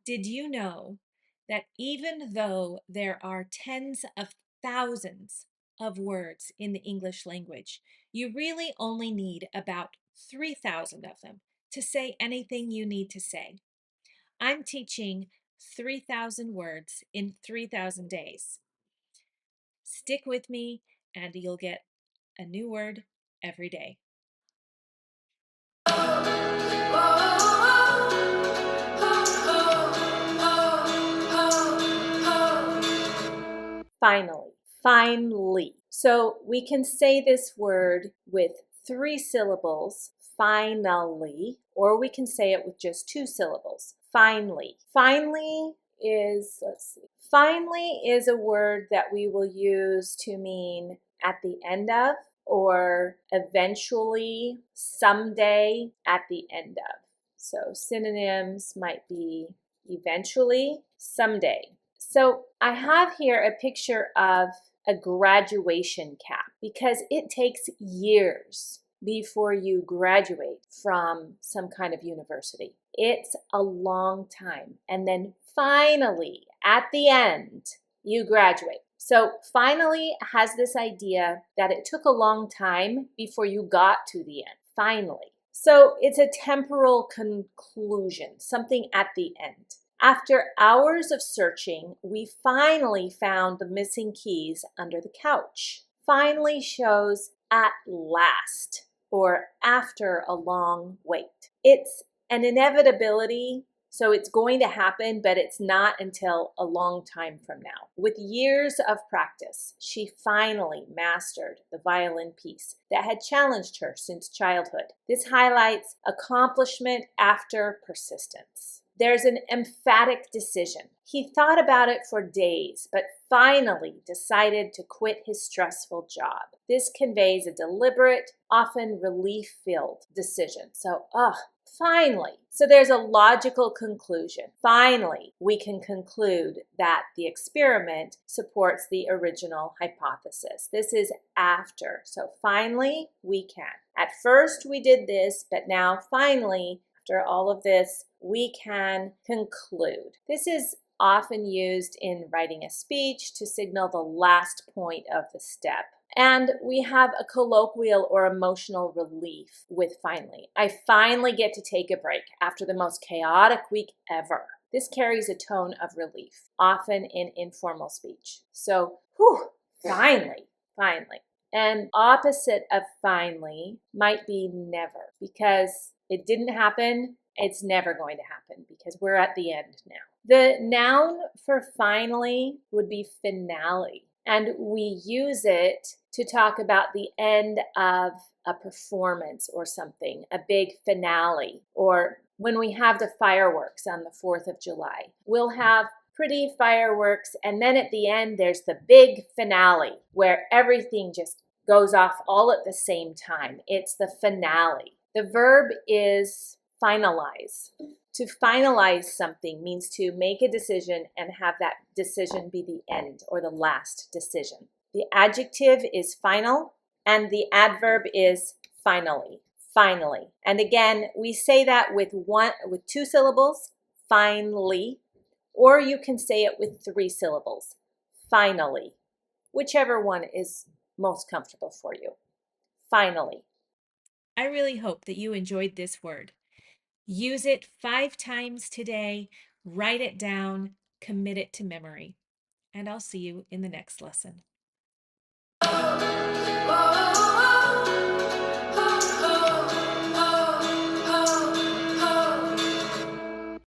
Did you know that even though there are tens of thousands of words in the English language, you really only need about 3,000 of them to say anything you need to say? I'm teaching 3,000 words in 3,000 days. Stick with me and you'll get a new word every day. Finally, finally. So we can say this word with 3 syllables, finally, or we can say it with just 2 syllables, finally. Finally is a word that we will use to mean at the end of, or eventually, someday, at the end of. So synonyms might be eventually, someday. So I have here a picture of a graduation cap because it takes years before you graduate from some kind of university. It's a long time. And then finally, at the end, you graduate. So finally has this idea that it took a long time before you got to the end. Finally. So it's a temporal conclusion, something at the end. After hours of searching, we finally found the missing keys under the couch. Finally shows at last, or after a long wait. It's an inevitability, so it's going to happen, but it's not until a long time from now. With years of practice, she finally mastered the violin piece that had challenged her since childhood. This highlights accomplishment after persistence. There's an emphatic decision. He thought about it for days, but finally decided to quit his stressful job. This conveys a deliberate, often relief-filled decision. So, finally. So there's a logical conclusion. Finally, we can conclude that the experiment supports the original hypothesis. This is after. So finally, we can. At first, we did this, but now finally, after all of this, we can conclude. This is often used in writing a speech to signal the last point of the step. And we have a colloquial or emotional relief with finally. I finally get to take a break after the most chaotic week ever. This carries a tone of relief, often in informal speech. So, finally. And opposite of finally might be never, because it didn't happen, it's never going to happen because we're at the end now. The noun for finally would be finale, and we use it to talk about the end of a performance or something, a big finale, or when we have the fireworks on the 4th of July. We'll have pretty fireworks, and then at the end there's the big finale where everything just goes off all at the same time. It's the finale. The verb is finalize. To finalize something means to make a decision and have that decision be the end or the last decision. The adjective is final and the adverb is finally. Finally. And again, we say that with 2 syllables, finally, or you can say it with 3 syllables, finally, whichever one is most comfortable for you. Finally. I really hope that you enjoyed this word. Use it 5 times today, write it down, commit it to memory, and I'll see you in the next lesson.